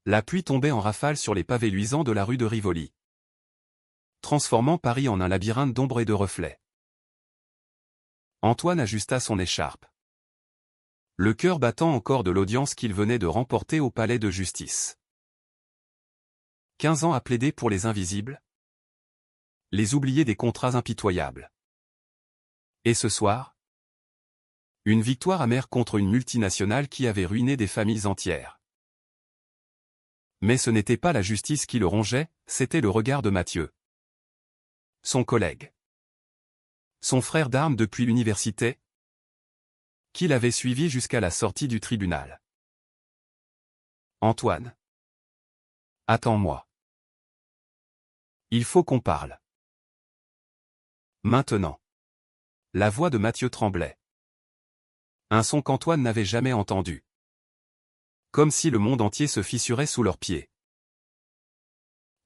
La pluie tombait en rafales sur les pavés luisants de la rue de Rivoli, transformant Paris en un labyrinthe d'ombres et de reflets. Antoine ajusta son écharpe, le cœur battant encore de l'audience qu'il venait de remporter au palais de justice. 15 ans à plaider pour les invisibles, les oubliés des contrats impitoyables. Et ce soir, une victoire amère contre une multinationale qui avait ruiné des familles entières. Mais ce n'était pas la justice qui le rongeait, c'était le regard de Mathieu, son collègue, son frère d'armes depuis l'université, qui l'avait suivi jusqu'à la sortie du tribunal. Antoine. Attends-moi. Il faut qu'on parle. Maintenant. La voix de Mathieu tremblait. Un son qu'Antoine n'avait jamais entendu. Comme si le monde entier se fissurait sous leurs pieds.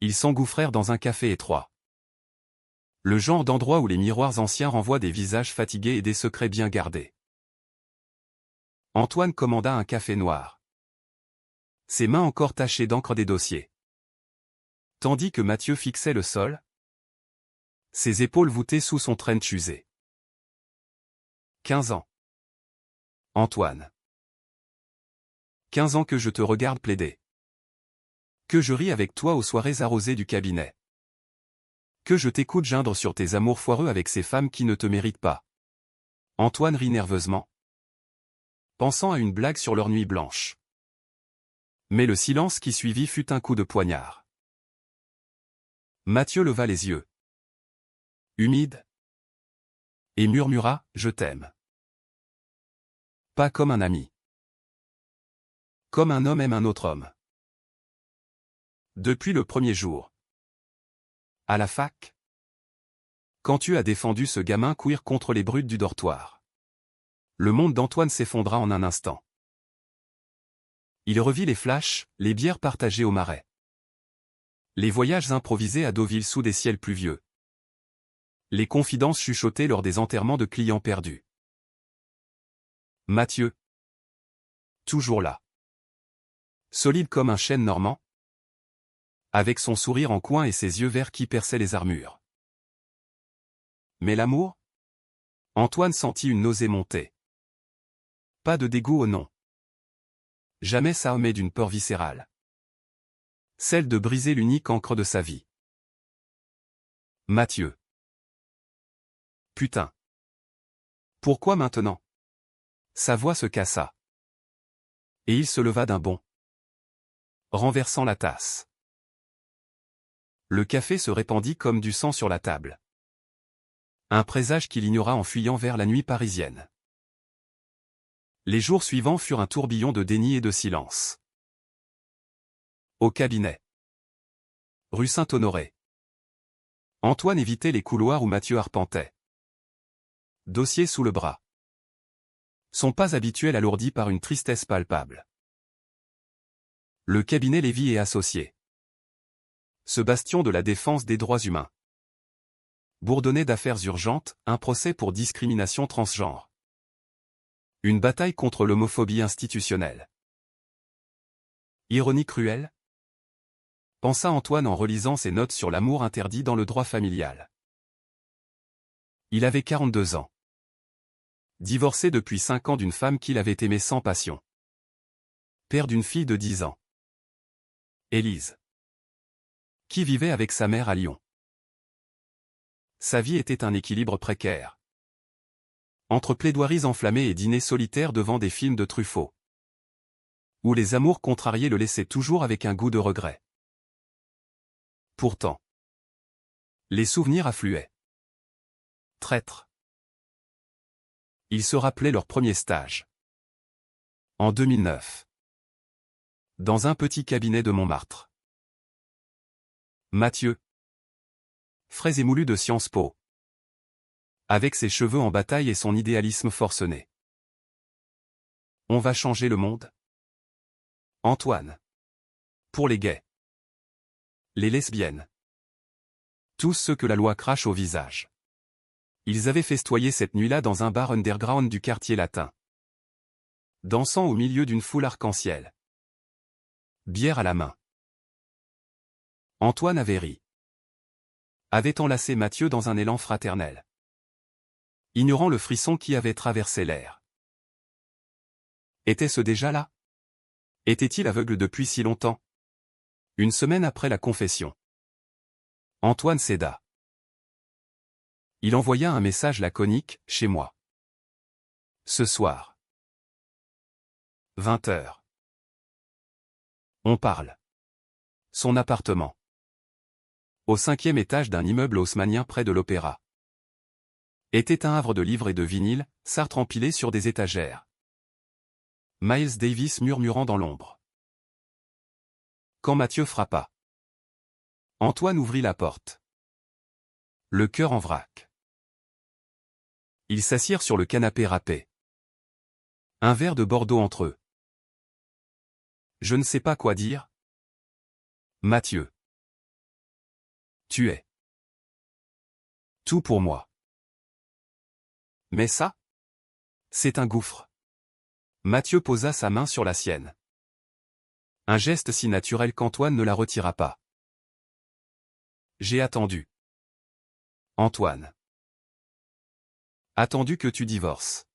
Ils s'engouffrèrent dans un café étroit. Le genre d'endroit où les miroirs anciens renvoient des visages fatigués et des secrets bien gardés. Antoine commanda un café noir. Ses mains encore tachées d'encre des dossiers. Tandis que Mathieu fixait le sol, ses épaules voûtées sous son trench usé. 15 ans. Antoine. 15 ans que je te regarde plaider. Que je ris avec toi aux soirées arrosées du cabinet. Que je t'écoute geindre sur tes amours foireux avec ces femmes qui ne te méritent pas. Antoine rit nerveusement, pensant à une blague sur leur nuit blanche. Mais le silence qui suivit fut un coup de poignard. Mathieu leva les yeux, humide, et murmura « Je t'aime ». Pas comme un ami. Comme un homme aime un autre homme. Depuis le premier jour. À la fac. Quand tu as défendu ce gamin queer contre les brutes du dortoir. Le monde d'Antoine s'effondra en un instant. Il revit les flashs, les bières partagées au Marais. Les voyages improvisés à Deauville sous des ciels pluvieux. Les confidences chuchotées lors des enterrements de clients perdus. Mathieu. Toujours là. Solide comme un chêne normand. Avec son sourire en coin et ses yeux verts qui perçaient les armures. Mais l'amour? Antoine sentit une nausée monter. Pas de dégoût au nom. Jamais ça omet d'une peur viscérale. Celle de briser l'unique encre de sa vie. Mathieu. Putain. Pourquoi maintenant? Sa voix se cassa. Et il se leva d'un bond, renversant la tasse. Le café se répandit comme du sang sur la table. Un présage qu'il ignora en fuyant vers la nuit parisienne. Les jours suivants furent un tourbillon de déni et de silence. Au cabinet. Rue Saint-Honoré. Antoine évitait les couloirs où Mathieu arpentait. Dossier sous le bras. Son pas habituel alourdi par une tristesse palpable. Le cabinet Lévy et Associés. Ce bastion de la défense des droits humains. Bourdonnait d'affaires urgentes, un procès pour discrimination transgenre. Une bataille contre l'homophobie institutionnelle. Ironie cruelle? Pensa Antoine en relisant ses notes sur l'amour interdit dans le droit familial. Il avait 42 ans. Divorcé depuis 5 ans d'une femme qu'il avait aimée sans passion. Père d'une fille de 10 ans. Élise. Qui vivait avec sa mère à Lyon. Sa vie était un équilibre précaire. Entre plaidoiries enflammées et dîners solitaires devant des films de Truffaut. Où les amours contrariés le laissaient toujours avec un goût de regret. Pourtant. Les souvenirs affluaient. Traître. Ils se rappelaient leur premier stage. En 2009. Dans un petit cabinet de Montmartre. Mathieu. Frais émoulu de Sciences Po. Avec ses cheveux en bataille et son idéalisme forcené. On va changer le monde? Antoine. Pour les gays. Les lesbiennes. Tous ceux que la loi crache au visage. Ils avaient festoyé cette nuit-là dans un bar underground du quartier latin. Dansant au milieu d'une foule arc-en-ciel. bière à la main. Antoine avait ri. Avait enlacé Mathieu dans un élan fraternel, ignorant le frisson qui avait traversé l'air. Était-ce déjà là? Était-il aveugle depuis si longtemps? Une semaine après la confession, Antoine céda. Il envoya un message laconique, chez moi. Ce soir. 20h. On parle. Son appartement. Au 5e étage d'un immeuble haussmannien près de l'Opéra. Était un havre de livres et de vinyles, Sartre empilés sur des étagères. Miles Davis murmurant dans l'ombre. Quand Mathieu frappa, Antoine ouvrit la porte. Le cœur en vrac. Ils s'assirent sur le canapé râpé. Un verre de Bordeaux entre eux. Je ne sais pas quoi dire. Mathieu. Tu es tout pour moi. Mais ça, c'est un gouffre. Mathieu posa sa main sur la sienne. Un geste si naturel qu'Antoine ne la retira pas. J'ai attendu. Antoine. Attendu que tu divorces.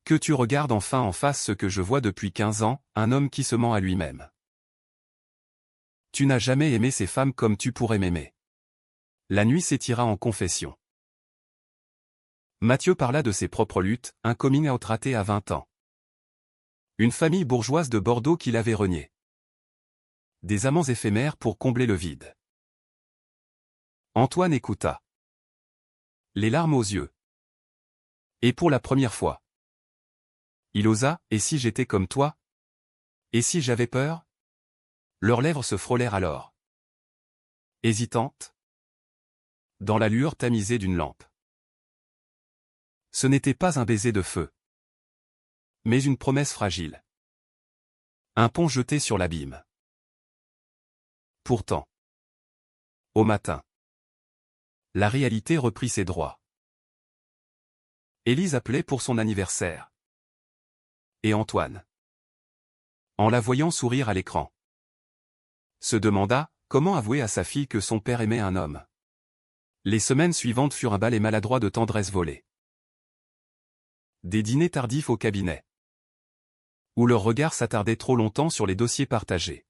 Que tu regardes enfin en face ce que je vois depuis 15 ans, un homme qui se ment à lui-même. Tu n'as jamais aimé ces femmes comme tu pourrais m'aimer. La nuit s'étira en confession. Mathieu parla de ses propres luttes, un coming out raté à 20 ans. Une famille bourgeoise de Bordeaux qu'il avait reniée. Des amants éphémères pour combler le vide. Antoine écouta. Les larmes aux yeux. Et pour la première fois, il osa, et si j'étais comme toi? Et si j'avais peur? Leurs lèvres se frôlèrent alors. Hésitantes. Dans la lueur tamisée d'une lampe. Ce n'était pas un baiser de feu. Mais une promesse fragile. Un pont jeté sur l'abîme. Pourtant. Au matin. La réalité reprit ses droits. Élise appelait pour son anniversaire. Et Antoine, en la voyant sourire à l'écran, se demanda comment avouer à sa fille que son père aimait un homme. Les semaines suivantes furent un ballet maladroit de tendresse volée. Des dîners tardifs au cabinet, où leurs regards s'attardaient trop longtemps sur les dossiers partagés.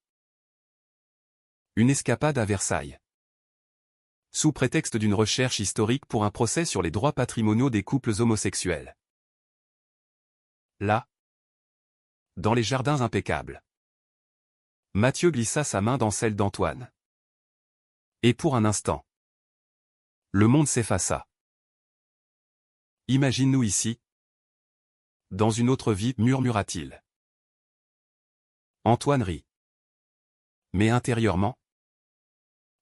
Une escapade à Versailles. Sous prétexte d'une recherche historique pour un procès sur les droits patrimoniaux des couples homosexuels. Là, dans les jardins impeccables, Mathieu glissa sa main dans celle d'Antoine. Et pour un instant, le monde s'effaça. Imagine-nous ici. Dans une autre vie, murmura-t-il. Antoine rit. Mais intérieurement,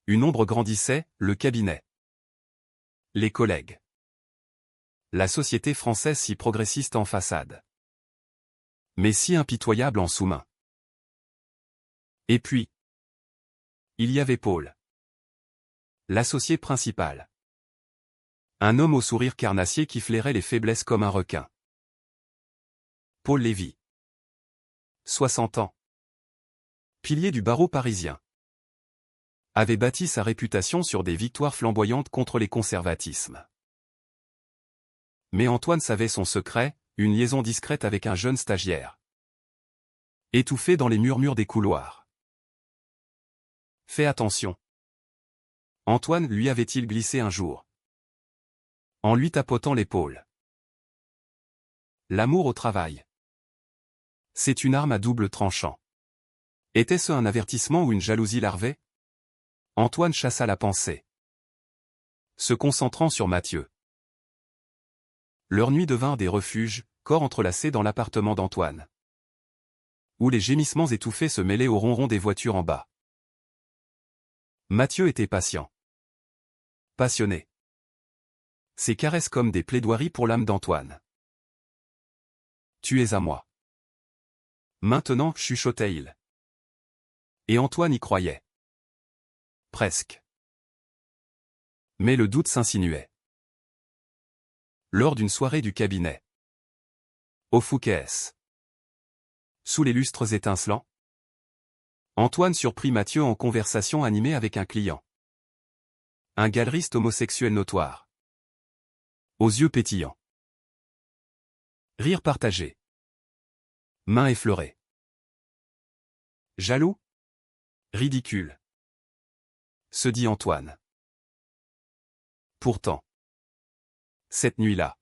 une ombre grandissait, le cabinet. Les collègues. La société française si progressiste en façade. Mais si impitoyable en sous-main. Et puis, il y avait Paul. L'associé principal. Un homme au sourire carnassier qui flairait les faiblesses comme un requin. Paul Lévy. 60 ans. Pilier du barreau parisien. Avait bâti sa réputation sur des victoires flamboyantes contre les conservatismes. Mais Antoine savait son secret, une liaison discrète avec un jeune stagiaire. Étouffé dans les murmures des couloirs. Fais attention. Antoine lui avait-il glissé un jour, en lui tapotant l'épaule. L'amour au travail. C'est une arme à double tranchant. Était-ce un avertissement ou une jalousie larvée? Antoine chassa la pensée, se concentrant sur Mathieu. Leur nuit devint des refuges, corps entrelacés dans l'appartement d'Antoine, où les gémissements étouffés se mêlaient au ronron des voitures en bas. Mathieu était patient. Passionné. Ses caresses comme des plaidoiries pour l'âme d'Antoine. Tu es à moi. Maintenant, chuchotait-il. Et Antoine y croyait. Presque. Mais le doute s'insinuait. Lors d'une soirée du cabinet. Au Fouquet's. Sous les lustres étincelants. Antoine surprit Mathieu en conversation animée avec un client. Un galeriste homosexuel notoire. Aux yeux pétillants. Rire partagé. Mains effleurées. Jaloux? Ridicule. Se dit Antoine. Pourtant. Cette nuit-là.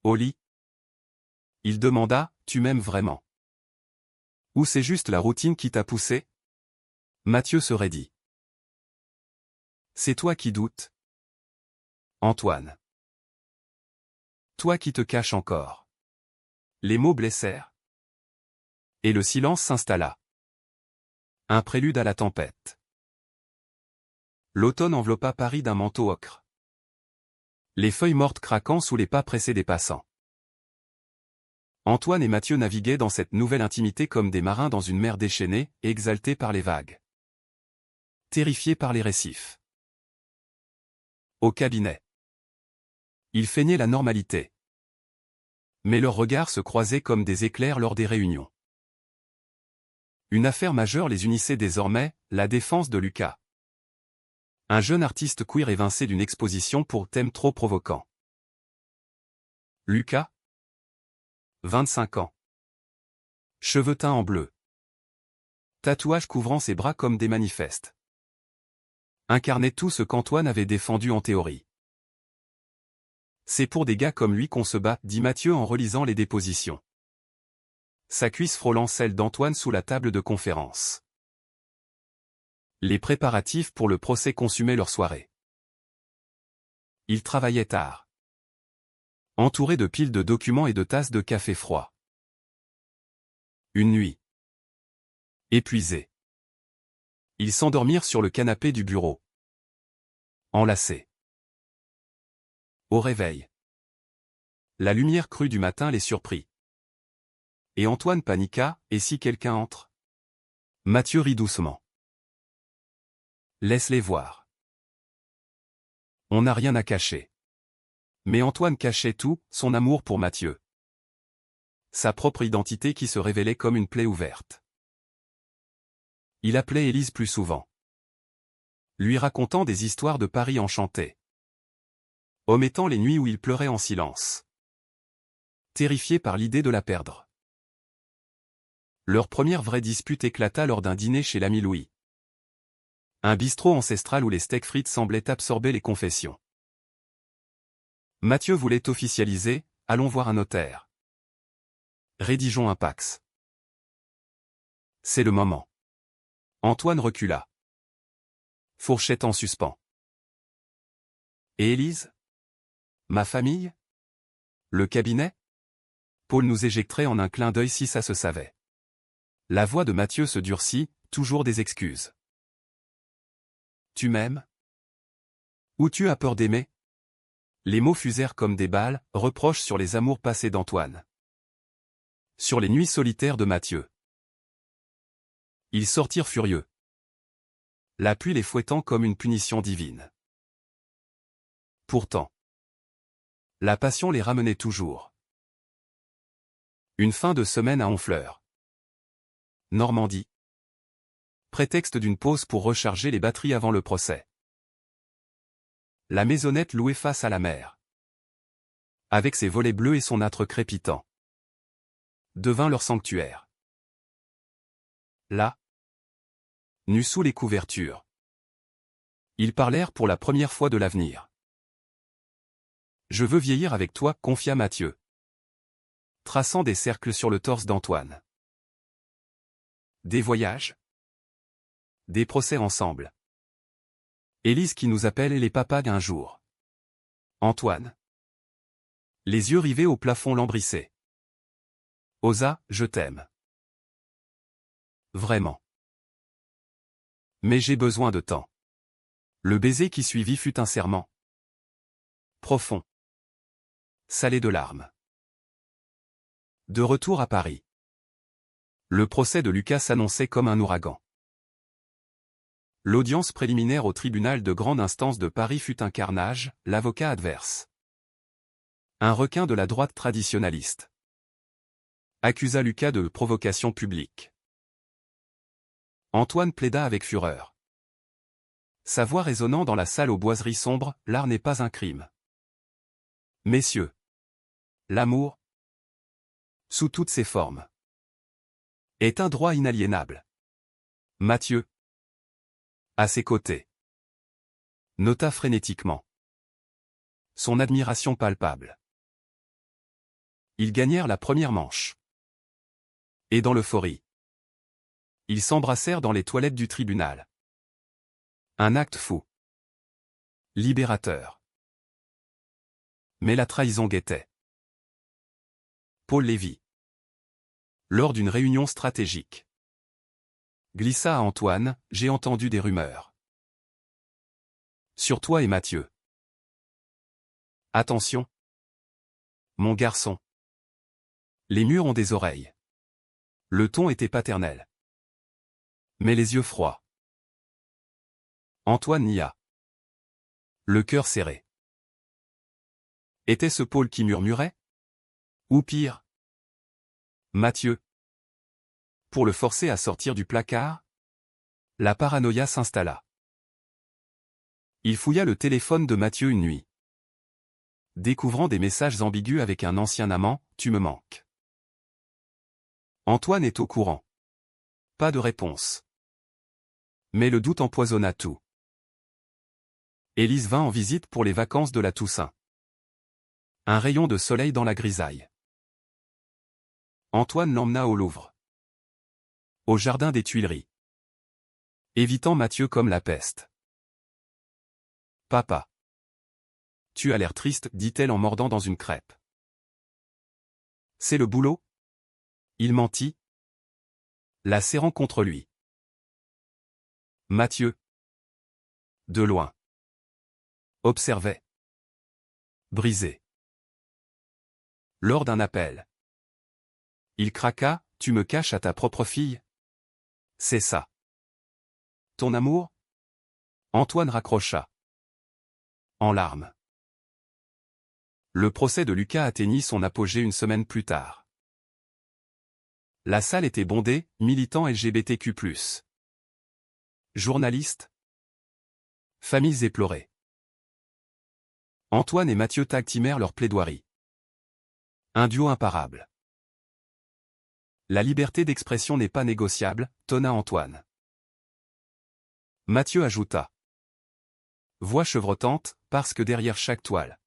Au lit. Il demanda, tu m'aimes vraiment? Ou c'est juste la routine qui t'a poussé? Mathieu se raidit. C'est toi qui doutes. Antoine. Toi qui te caches encore. Les mots blessèrent. Et le silence s'installa. Un prélude à la tempête. L'automne enveloppa Paris d'un manteau ocre. Les feuilles mortes craquant sous les pas pressés des passants. Antoine et Mathieu naviguaient dans cette nouvelle intimité comme des marins dans une mer déchaînée, exaltés par les vagues. Terrifiés par les récifs. Au cabinet. Ils feignaient la normalité. Mais leurs regards se croisaient comme des éclairs lors des réunions. Une affaire majeure les unissait désormais, la défense de Lucas. Un jeune artiste queer évincé d'une exposition pour thème trop provoquant. Lucas, 25 ans. Cheveux teints en bleu. Tatouages couvrant ses bras comme des manifestes. Incarnait tout ce qu'Antoine avait défendu en théorie. C'est pour des gars comme lui qu'on se bat, dit Mathieu en relisant les dépositions. Sa cuisse frôlant celle d'Antoine sous la table de conférence. Les préparatifs pour le procès consumaient leur soirée. Il travaillait tard. Entouré de piles de documents et de tasses de café froid. Une nuit. Épuisés. Ils s'endormirent sur le canapé du bureau. Enlacés. Au réveil. La lumière crue du matin les surprit. Et Antoine paniqua, et si quelqu'un entre? Mathieu rit doucement. Laisse-les voir. On n'a rien à cacher. Mais Antoine cachait tout, son amour pour Mathieu. Sa propre identité qui se révélait comme une plaie ouverte. Il appelait Élise plus souvent. Lui racontant des histoires de Paris enchanté. Omettant les nuits où il pleurait en silence. Terrifié par l'idée de la perdre. Leur première vraie dispute éclata lors d'un dîner chez l'ami Louis. Un bistrot ancestral où les steaks frites semblaient absorber les confessions. Mathieu voulait officialiser, allons voir un notaire. Rédigeons un pax. C'est le moment. Antoine recula. Fourchette en suspens. Et Élise? Ma famille? Le cabinet? Paul nous éjecterait en un clin d'œil si ça se savait. La voix de Mathieu se durcit, toujours des excuses. Tu m'aimes? Ou tu as peur d'aimer? Les mots fusèrent comme des balles, reproches sur les amours passés d'Antoine. Sur les nuits solitaires de Mathieu. Ils sortirent furieux. La pluie les fouettant comme une punition divine. Pourtant, la passion les ramenait toujours. Une fin de semaine à Honfleur. Normandie. Prétexte d'une pause pour recharger les batteries avant le procès. La maisonnette louée face à la mer. Avec ses volets bleus et son âtre crépitant. Devint leur sanctuaire. Là, nus sous les couvertures. Ils parlèrent pour la première fois de l'avenir. Je veux vieillir avec toi, confia Mathieu. Traçant des cercles sur le torse d'Antoine. Des voyages. Des procès ensemble. Élise qui nous appelle et les papas d'un jour. Antoine. Les yeux rivés au plafond lambrissé. Osa, je t'aime. Vraiment. Mais j'ai besoin de temps. Le baiser qui suivit fut un serment. Profond. Salé de larmes. De retour à Paris. Le procès de Lucas s'annonçait comme un ouragan. L'audience préliminaire au tribunal de grande instance de Paris fut un carnage, l'avocat adverse. Un requin de la droite traditionnaliste. Accusa Lucas de provocation publique. Antoine plaida avec fureur. Sa voix résonnant dans la salle aux boiseries sombres, l'art n'est pas un crime. Messieurs. L'amour, sous toutes ses formes, est un droit inaliénable. Mathieu, à ses côtés, nota frénétiquement son admiration palpable. Ils gagnèrent la première manche. Et dans l'euphorie, ils s'embrassèrent dans les toilettes du tribunal. Un acte fou. Libérateur. Mais la trahison guettait. Paul Lévy, lors d'une réunion stratégique, glissa à Antoine, « J'ai entendu des rumeurs. Sur toi et Mathieu. Attention. Mon garçon. Les murs ont des oreilles. » Le ton était paternel. Mais les yeux froids. Antoine nia. Le cœur serré. Était-ce Paul qui murmurait? Ou pire, Mathieu? Pour le forcer à sortir du placard, la paranoïa s'installa. Il fouilla le téléphone de Mathieu une nuit. Découvrant des messages ambigus avec un ancien amant, « Tu me manques. » Antoine est au courant. Pas de réponse. Mais le doute empoisonna tout. Élise vint en visite pour les vacances de la Toussaint. Un rayon de soleil dans la grisaille. Antoine l'emmena au Louvre. Au jardin des Tuileries. Évitant Mathieu comme la peste. « Papa. Tu as l'air triste, dit-elle en mordant dans une crêpe. C'est le boulot? Il mentit, la serrant contre lui. Mathieu, de loin, observait. Brisé. Lors d'un appel. Il craqua, « Tu me caches à ta propre fille? C'est ça. Ton amour? » Antoine raccrocha. En larmes. Le procès de Lucas atteignit son apogée une semaine plus tard. La salle était bondée, militants LGBTQ+. Journalistes. Familles éplorées. Antoine et Mathieu tag-teamèrent leur plaidoirie. Un duo imparable. La liberté d'expression n'est pas négociable, tonna Antoine. Mathieu ajouta. Voix chevrotante, parce que derrière chaque toile,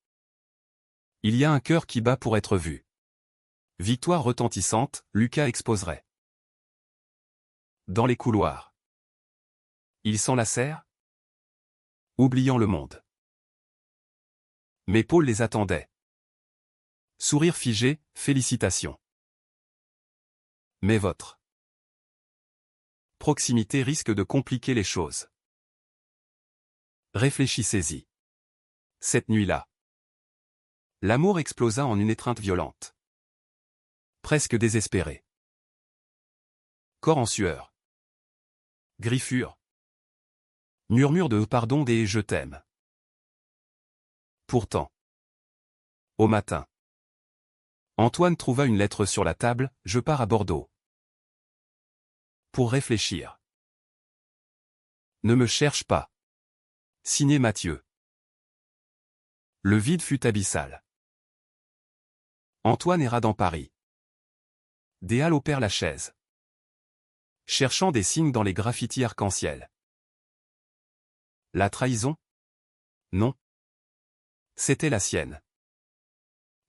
il y a un cœur qui bat pour être vu. Victoire retentissante, Lucas exposerait. Dans les couloirs. Ils s'enlacèrent, oubliant le monde. Mais Paul les attendait. Sourire figé, félicitations. Mais votre proximité risque de compliquer les choses. Réfléchissez-y. Cette nuit-là, l'amour explosa en une étreinte violente. Presque désespérée. Corps en sueur. Griffures. Murmure de « pardon » et « je t'aime ». Pourtant, au matin, Antoine trouva une lettre sur la table, « Je pars à Bordeaux. Pour réfléchir. Ne me cherche pas. » Signé Mathieu. Le vide fut abyssal. Antoine erra dans Paris. Des halles au Père-Lachaise. Cherchant des signes dans les graffitis arc-en-ciel. La trahison? Non. C'était la sienne.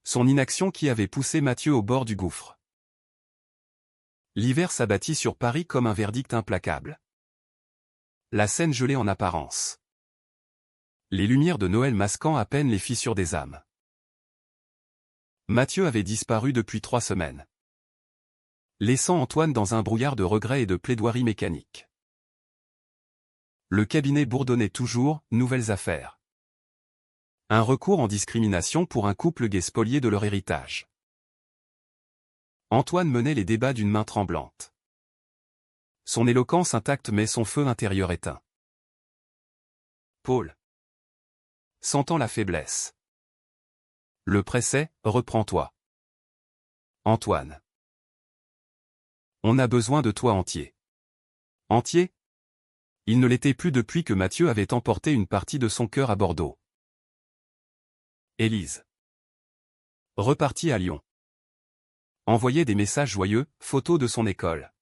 Son inaction qui avait poussé Mathieu au bord du gouffre. L'hiver s'abattit sur Paris comme un verdict implacable. La Seine gelée en apparence. Les lumières de Noël masquant à peine les fissures des âmes. Mathieu avait disparu depuis 3 semaines. Laissant Antoine dans un brouillard de regrets et de plaidoiries mécaniques. Le cabinet bourdonnait toujours, nouvelles affaires. Un recours en discrimination pour un couple gay spolié de leur héritage. Antoine menait les débats d'une main tremblante. Son éloquence intacte mais son feu intérieur éteint. Paul, sentant la faiblesse, le pressait, « Reprends-toi. Antoine. On a besoin de toi entier. » Entier? Il ne l'était plus depuis que Mathieu avait emporté une partie de son cœur à Bordeaux. Élise. Repartie à Lyon. Envoyait des messages joyeux, photos de son école.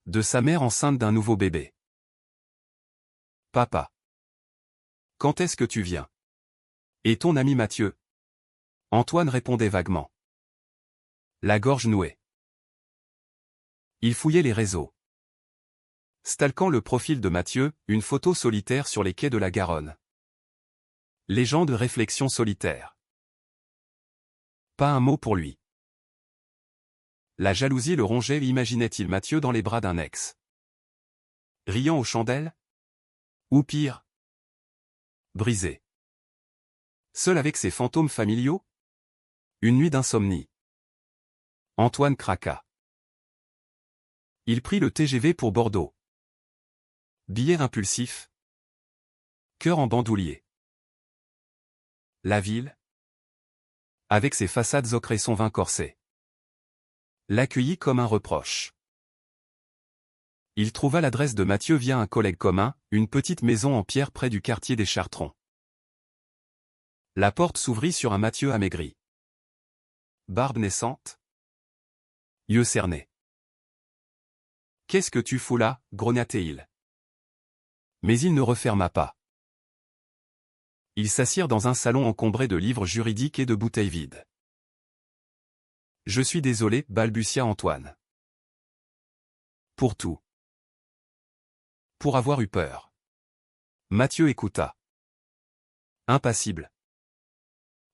De sa mère enceinte d'un nouveau bébé. Papa. Quand est-ce que tu viens? Et ton ami Mathieu? Antoine répondait vaguement. La gorge nouée. Il fouillait les réseaux. Stalquant le profil de Mathieu, une photo solitaire sur les quais de la Garonne. Légende réflexion solitaire. Pas un mot pour lui. La jalousie le rongeait, imaginait-il Mathieu dans les bras d'un ex. Riant aux chandelles? Ou pire? Brisé. Seul avec ses fantômes familiaux? Une nuit d'insomnie. Antoine craqua. Il prit le TGV pour Bordeaux. Billet impulsif. Cœur en bandoulier. La ville, avec ses façades ocre et son vin corsé, l'accueillit comme un reproche. Il trouva l'adresse de Mathieu via un collègue commun, une petite maison en pierre près du quartier des Chartrons. La porte s'ouvrit sur un Mathieu amaigri. Barbe naissante. Yeux cernés. « Qu'est-ce que tu fous là » grogna-t-il. Mais il ne referma pas. Ils s'assirent dans un salon encombré de livres juridiques et de bouteilles vides. « Je suis désolé, balbutia Antoine. Pour tout. Pour avoir eu peur. » Mathieu écouta. Impassible.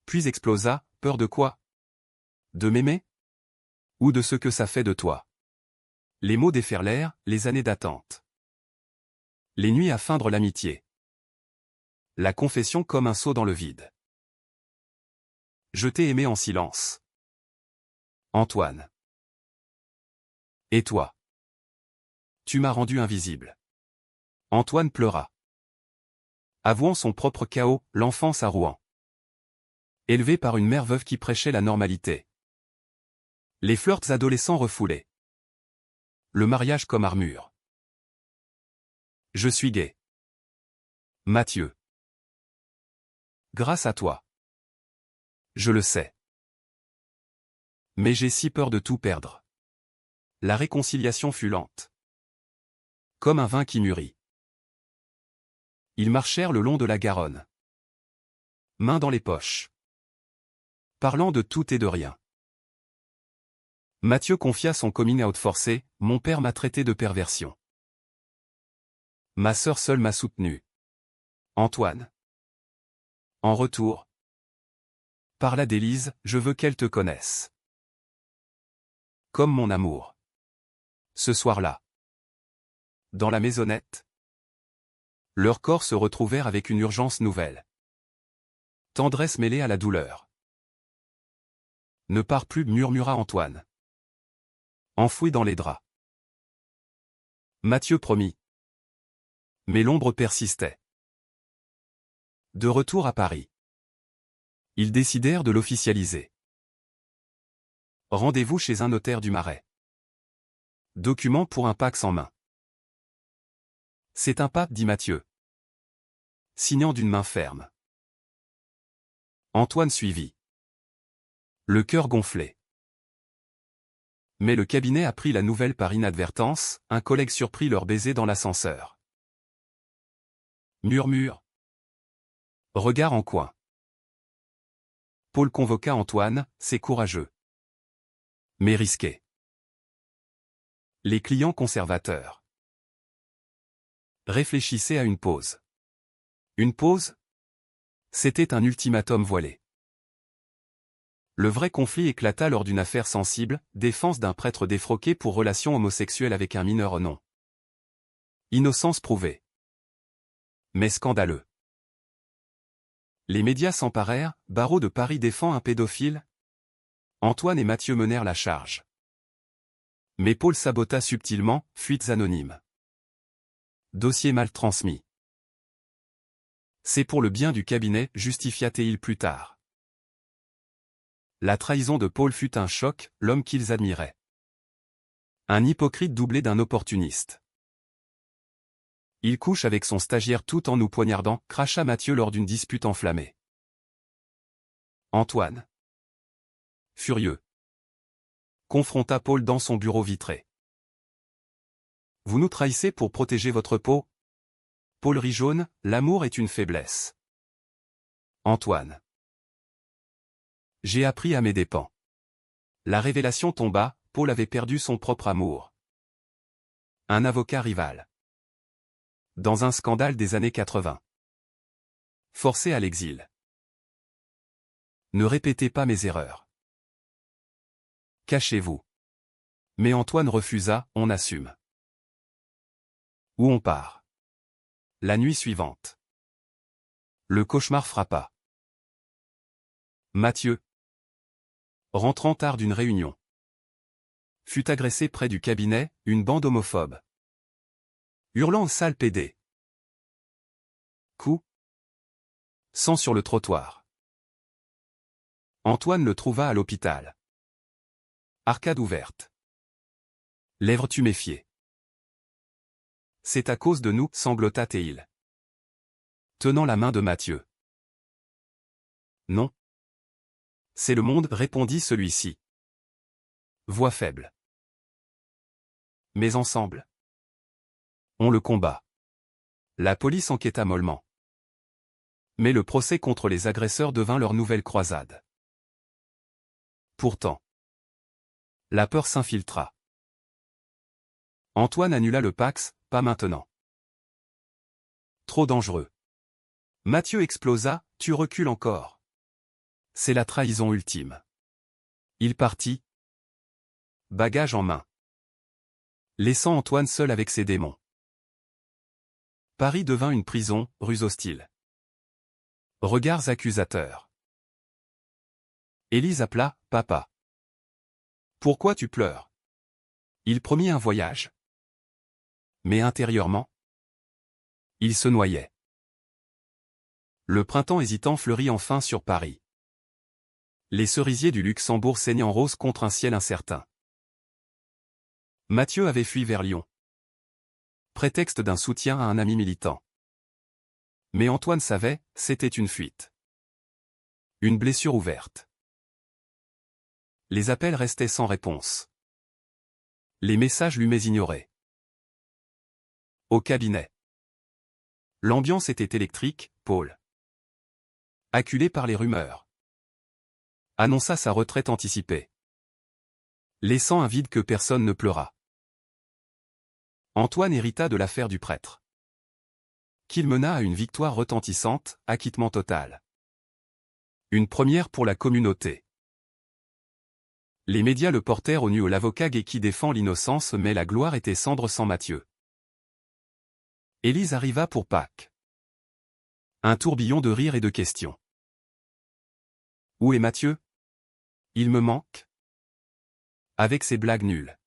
Puis explosa, « Peur de quoi? De m'aimer? Ou de ce que ça fait de toi ?» Les mots déferlèrent, les années d'attente. Les nuits à feindre l'amitié. La confession comme un saut dans le vide. Je t'ai aimé en silence. Antoine. Et toi? Tu m'as rendu invisible. Antoine pleura. Avouant son propre chaos, l'enfance à Rouen. Élevé par une mère veuve qui prêchait la normalité. Les flirts adolescents refoulés. Le mariage comme armure. Je suis gay. Mathieu. Grâce à toi. Je le sais. Mais j'ai si peur de tout perdre. La réconciliation fut lente. Comme un vin qui mûrit. Ils marchèrent le long de la Garonne. Mains dans les poches. Parlant de tout et de rien. Mathieu confia son coming out forcé, « Mon père m'a traité de perversion. Ma sœur seule m'a soutenu. » Antoine. En retour. Parla d'Élise, « Je veux qu'elle te connaisse. Comme mon amour. » Ce soir-là. Dans la maisonnette. Leurs corps se retrouvèrent avec une urgence nouvelle. Tendresse mêlée à la douleur. Ne pars plus, murmura Antoine. Enfoui dans les draps. Mathieu promit. Mais l'ombre persistait. De retour à Paris. Ils décidèrent de l'officialiser. Rendez-vous chez un notaire du Marais. Document pour un Pacs en main. C'est un pas, dit Mathieu. Signant d'une main ferme. Antoine suivit. Le cœur gonflé. Mais le cabinet apprit la nouvelle par inadvertance, un collègue surprit leur baiser dans l'ascenseur. Murmure. Regard en coin. Paul convoqua Antoine, c'est courageux. Mais risqué. Les clients conservateurs. Réfléchissez à une pause. Une pause? C'était un ultimatum voilé. Le vrai conflit éclata lors d'une affaire sensible, défense d'un prêtre défroqué pour relation homosexuelle avec un mineur non. Innocence prouvée. Mais scandaleux. Les médias s'emparèrent, Barreau de Paris défend un pédophile. Antoine et Mathieu menèrent la charge. Mais Paul sabota subtilement, fuites anonymes. Dossier mal transmis. C'est pour le bien du cabinet, justifia-t-il plus tard. La trahison de Paul fut un choc, l'homme qu'ils admiraient. Un hypocrite doublé d'un opportuniste. Il couche avec son stagiaire tout en nous poignardant, cracha Mathieu lors d'une dispute enflammée. Antoine, furieux, confronta Paul dans son bureau vitré. Vous nous trahissez pour protéger votre peau? Paul rit jaune, l'amour est une faiblesse. Antoine. J'ai appris à mes dépens. La révélation tomba, Paul avait perdu son propre amour. Un avocat rival. Dans un scandale des années 80. Forcé à l'exil. Ne répétez pas mes erreurs. Cachez-vous. Mais Antoine refusa, on assume. Où on part? La nuit suivante. Le cauchemar frappa. Mathieu, rentrant tard d'une réunion, fut agressé près du cabinet, une bande homophobe. Hurlant sale pédé. Coup. Sang sur le trottoir. Antoine le trouva à l'hôpital. Arcade ouverte. Lèvres tuméfiées. C'est à cause de nous, sanglota Théil. Tenant la main de Mathieu. Non. C'est le monde, répondit celui-ci. Voix faible. Mais ensemble. On le combat. La police enquêta mollement. Mais le procès contre les agresseurs devint leur nouvelle croisade. Pourtant, la peur s'infiltra. Antoine annula le Pacs, pas maintenant. Trop dangereux. Mathieu explosa, tu recules encore. C'est la trahison ultime. Il partit. Bagage en main. Laissant Antoine seul avec ses démons. Paris devint une prison, rues hostiles. Regards accusateurs. Élise appela, papa. Pourquoi tu pleures? Il promit un voyage. Mais intérieurement, il se noyait. Le printemps hésitant fleurit enfin sur Paris. Les cerisiers du Luxembourg saignaient en rose contre un ciel incertain. Mathieu avait fui vers Lyon. Prétexte d'un soutien à un ami militant. Mais Antoine savait, c'était une fuite. Une blessure ouverte. Les appels restaient sans réponse. Les messages lui ignorés. Au cabinet. L'ambiance était électrique, Paul, acculé par les rumeurs, annonça sa retraite anticipée, laissant un vide que personne ne pleura. Antoine hérita de l'affaire du prêtre, qu'il mena à une victoire retentissante, acquittement total. Une première pour la communauté. Les médias le portèrent au nu l'avocat gay qui défend l'innocence, mais la gloire était cendre sans Mathieu. Élise arriva pour Pâques. Un tourbillon de rires et de questions. Où est Mathieu? Il me manque. Avec ses blagues nulles.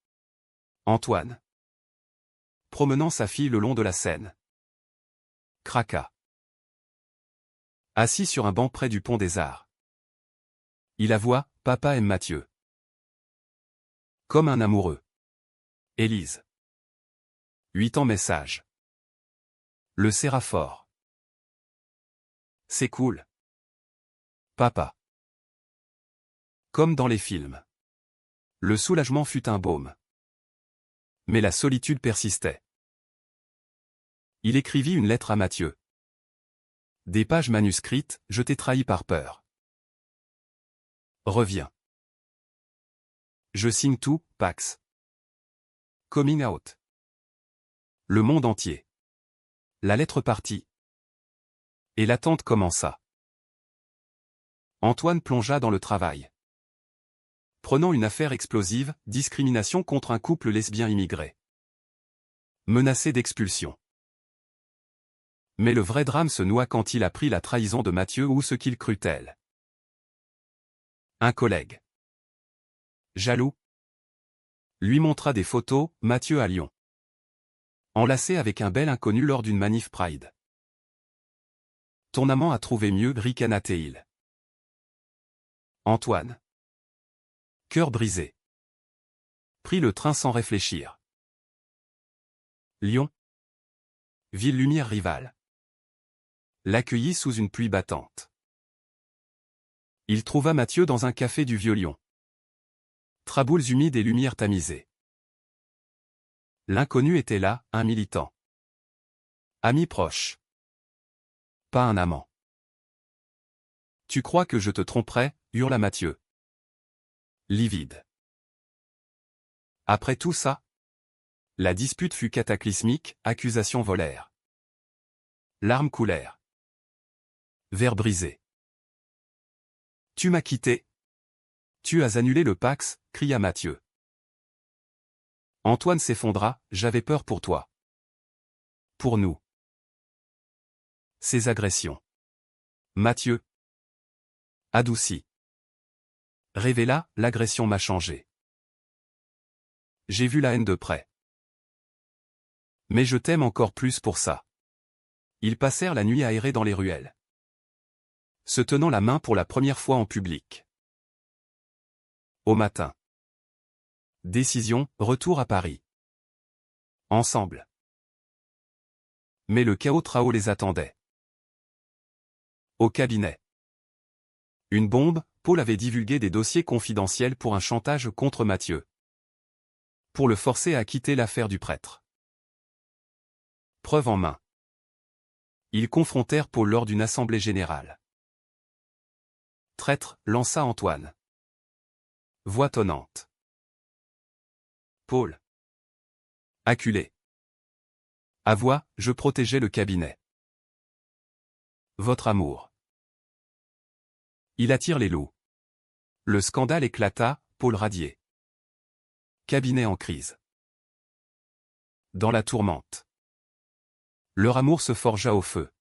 Antoine, promenant sa fille le long de la Seine, craqua. Assis sur un banc près du pont des Arts. Il avoua, papa aime Mathieu. Comme un amoureux. Élise. 8 ans message. Le serra fort. C'est cool. Papa. Comme dans les films. Le soulagement fut un baume. Mais la solitude persistait. Il écrivit une lettre à Mathieu. Des pages manuscrites, je t'ai trahi par peur. Reviens. Je signe tout, Pax. Coming out. Le monde entier. La lettre partit. Et l'attente commença. Antoine plongea dans le travail. Prenant une affaire explosive, discrimination contre un couple lesbien immigré. Menacé d'expulsion. Mais le vrai drame se noua quand il apprit la trahison de Mathieu ou ce qu'il crut tel. Un collègue, jaloux, lui montra des photos, Mathieu à Lyon. Enlacé avec un bel inconnu lors d'une manif Pride. Ton amant a trouvé mieux, ricana Théil. Antoine, cœur brisé, prit le train sans réfléchir. Lyon. ville lumière rivale. L'accueillit sous une pluie battante. Il trouva Mathieu dans un café du Vieux-Lyon. Traboules humides et lumière tamisée. L'inconnu était là, un militant. Ami proche. Pas un amant. Tu crois que je te tromperais, hurla Mathieu. Livide. Après tout ça? La dispute fut cataclysmique, accusations volèrent. Larmes coulèrent. Verre brisé. Tu m'as quitté. Tu as annulé le Pacs, cria Mathieu. Antoine s'effondra, j'avais peur pour toi. Pour nous. Ces agressions. Mathieu. Adouci. Révéla, l'agression m'a changé. J'ai vu la haine de près. Mais je t'aime encore plus pour ça. Ils passèrent la nuit à errer dans les ruelles, se tenant la main pour la première fois en public. Au matin. Décision, retour à Paris. Ensemble. Mais le chaos Trao les attendait. Au cabinet. Une bombe, Paul avait divulgué des dossiers confidentiels pour un chantage contre Mathieu. Pour le forcer à quitter l'affaire du prêtre. Preuve en main. Ils confrontèrent Paul lors d'une assemblée générale. Traître, lança Antoine. Voix tonnante. Paul. Acculé. Avoua, je protégeais le cabinet. Votre amour. Il attire les loups. Le scandale éclata, Paul radié. Cabinet en crise. Dans la tourmente. Leur amour se forgea au feu.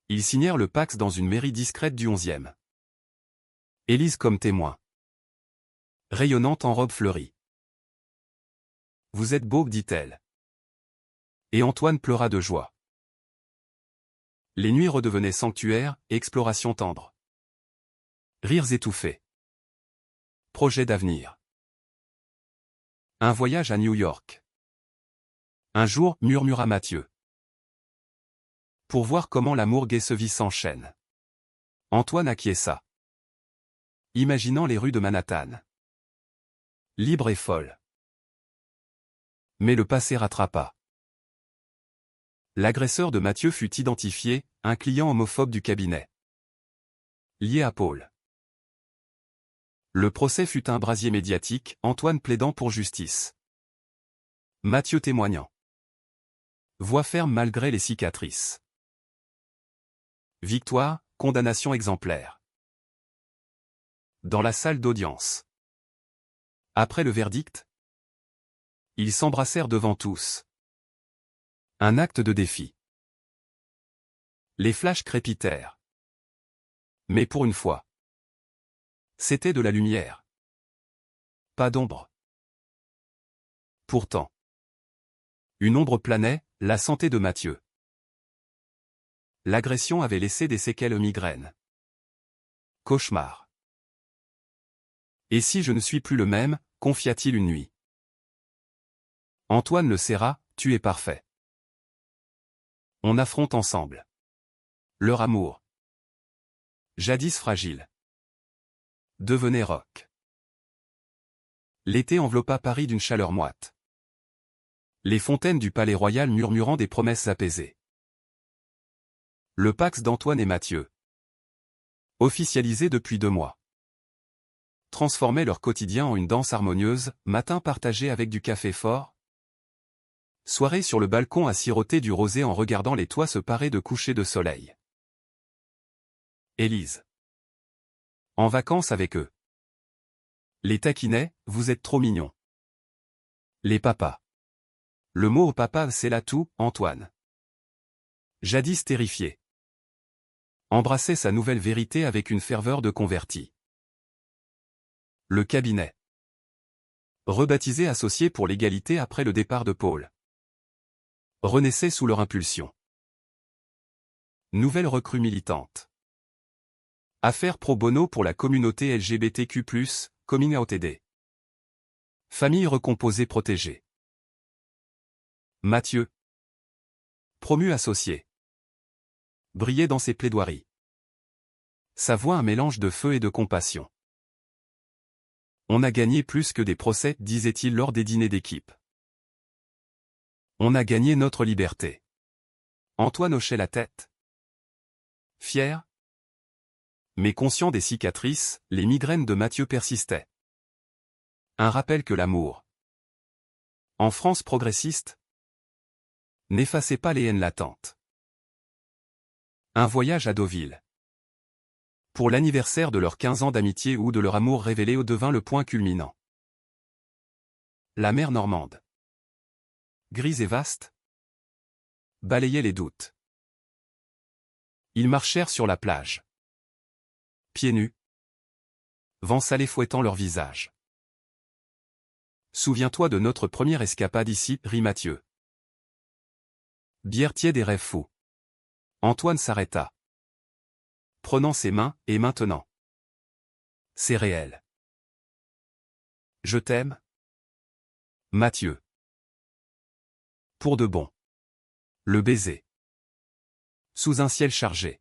Ils signèrent le Pacs dans une mairie discrète du 11e. Élise comme témoin. Rayonnante en robe fleurie. Vous êtes beau, dit-elle. Et Antoine pleura de joie. Les nuits redevenaient sanctuaires, explorations tendres. Rires étouffés. Projets d'avenir. Un voyage à New York. Un jour, murmura Mathieu. Pour voir comment l'amour gai se vit s'enchaîne. Antoine acquiesça. Imaginant les rues de Manhattan. Libre et folle. Mais le passé rattrapa. L'agresseur de Mathieu fut identifié, un client homophobe du cabinet. Lié à Paul. Le procès fut un brasier médiatique, Antoine plaidant pour justice. Mathieu témoignant. Voix ferme malgré les cicatrices. Victoire, condamnation exemplaire. Dans la salle d'audience. Après le verdict, ils s'embrassèrent devant tous. Un acte de défi. Les flashs crépitèrent. Mais pour une fois, c'était de la lumière. Pas d'ombre. Pourtant, une ombre planait, la santé de Mathieu. L'agression avait laissé des séquelles migraines. Cauchemar. Et si je ne suis plus le même, confia-t-il une nuit. Antoine le serra, tu es parfait. On affronte ensemble. Leur amour. Jadis fragile. Devenait roc. L'été enveloppa Paris d'une chaleur moite. Les fontaines du palais royal murmurant des promesses apaisées. Le Pacs d'Antoine et Mathieu. Officialisé depuis 2 mois. Transformait leur quotidien en une danse harmonieuse, matin partagé avec du café fort. Soirée sur le balcon à siroter du rosé en regardant les toits se parer de couchers de soleil. Élise. En vacances avec eux. Les taquinets, vous êtes trop mignons. Les papas. Le mot au papa c'est là tout, Antoine. Jadis terrifié. Embrassait sa nouvelle vérité avec une ferveur de converti. Le cabinet. Rebaptisé Associés pour l'égalité après le départ de Paul. Renaissait sous leur impulsion. Nouvelle recrue militante. Affaire pro bono pour la communauté LGBTQ+, coming out aidé. Famille recomposée protégée. Mathieu. Promu associé. Brillait dans ses plaidoiries. Sa voix un mélange de feu et de compassion. On a gagné plus que des procès, disait-il lors des dîners d'équipe. On a gagné notre liberté. Antoine hochait la tête. Fier, mais conscient des cicatrices, les migraines de Mathieu persistaient. Un rappel que l'amour, en France progressiste, n'effaçait pas les haines latentes. Un voyage à Deauville. Pour l'anniversaire de leurs 15 ans d'amitié ou de leur amour révélé devint le point culminant. La mer normande, grise et vaste, balayait les doutes. Ils marchèrent sur la plage. Pieds nus. Vent salé fouettant leur visage. Souviens-toi de notre première escapade ici, rit Mathieu. Bière tiède et rêve fou. Antoine s'arrêta. Prenant ses mains, et maintenant. C'est réel. Je t'aime. Mathieu. Pour de bon. Le baiser. Sous un ciel chargé.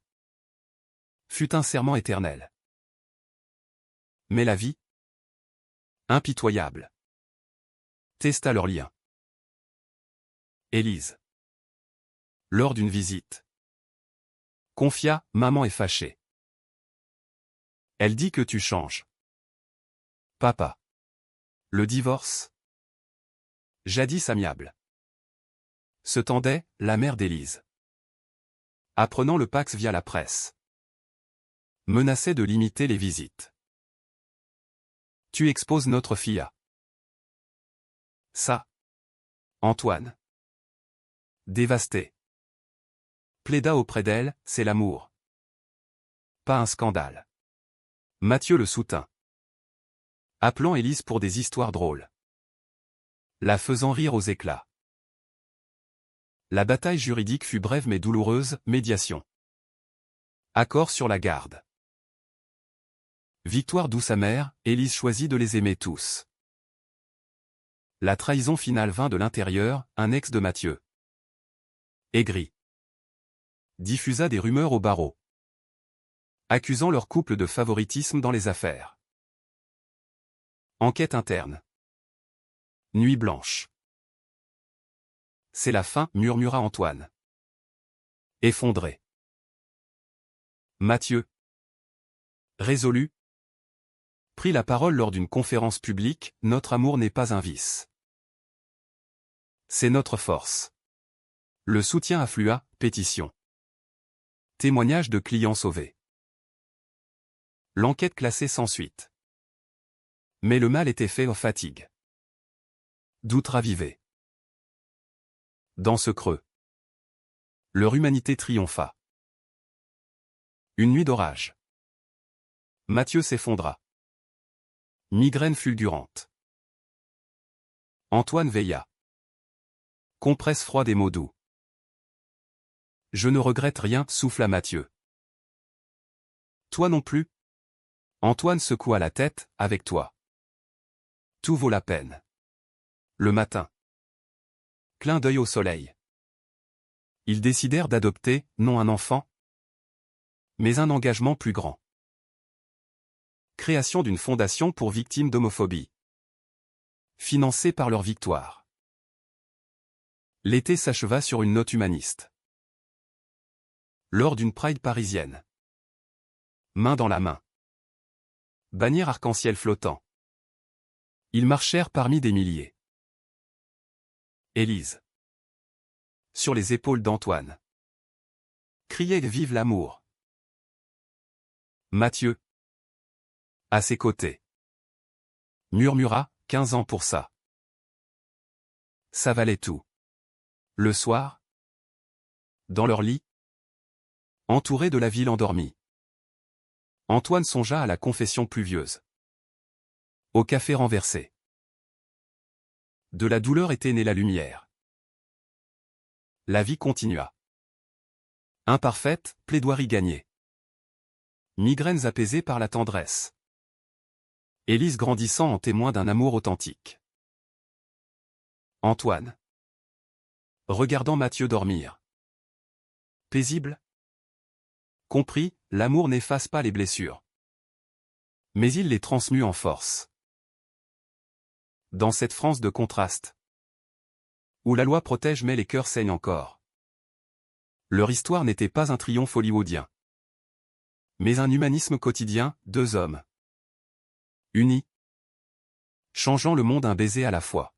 Fut un serment éternel. Mais la vie, impitoyable, testa leur lien. Élise. Lors d'une visite. Confia, maman est fâchée. Elle dit que tu changes. Papa. Le divorce. Jadis amiable. Se tendait, la mère d'Élise. Apprenant le Pax via la presse. Menaçait de limiter les visites. Tu exposes notre fille à ça. Antoine. Dévasté. Plaida auprès d'elle, c'est l'amour. Pas un scandale. Mathieu le soutint. Appelant Élise pour des histoires drôles. La faisant rire aux éclats. La bataille juridique fut brève mais douloureuse, médiation. Accord sur la garde. Victoire douce amère, Élise choisit de les aimer tous. La trahison finale vint de l'intérieur, un ex de Mathieu. Aigri. Diffusa des rumeurs au barreau. Accusant leur couple de favoritisme dans les affaires. Enquête interne. Nuit blanche. C'est la fin, murmura Antoine. Effondré. Mathieu. Résolu. Prit la parole lors d'une conférence publique, notre amour n'est pas un vice. C'est notre force. Le soutien afflua, pétition. Témoignage de clients sauvés. L'enquête classée sans suite. Mais le mal était fait aux fatigues. Doute ravivé. Dans ce creux. Leur humanité triompha. Une nuit d'orage. Mathieu s'effondra. Migraine fulgurante. Antoine veilla. Compresse froide et mots doux. Je ne regrette rien, souffla Mathieu. Toi non plus? Antoine secoua la tête, avec toi. Tout vaut la peine. Le matin. Clin d'œil au soleil. Ils décidèrent d'adopter, non un enfant, mais un engagement plus grand. Création d'une fondation pour victimes d'homophobie. Financée par leur victoire. L'été s'acheva sur une note humaniste. Lors d'une Pride parisienne. Main dans la main. Bannière arc-en-ciel flottant. Ils marchèrent parmi des milliers. Élise. Sur les épaules d'Antoine. Criait vive l'amour. Mathieu. À ses côtés. Murmura, 15 ans pour ça. Ça valait tout. Le soir. Dans leur lit. Entourés de la ville endormie. Antoine songea à la confession pluvieuse. Au café renversé. De la douleur était née la lumière. La vie continua. Imparfaite, plaidoirie gagnée. Migraines apaisées par la tendresse. Élise grandissant en témoin d'un amour authentique. Antoine. Regardant Mathieu dormir. Paisible? Compris, l'amour n'efface pas les blessures. Mais il les transmue en force. Dans cette France de contraste, où la loi protège mais les cœurs saignent encore. Leur histoire n'était pas un triomphe hollywoodien, mais un humanisme quotidien, deux hommes unis, changeant le monde un baiser à la fois.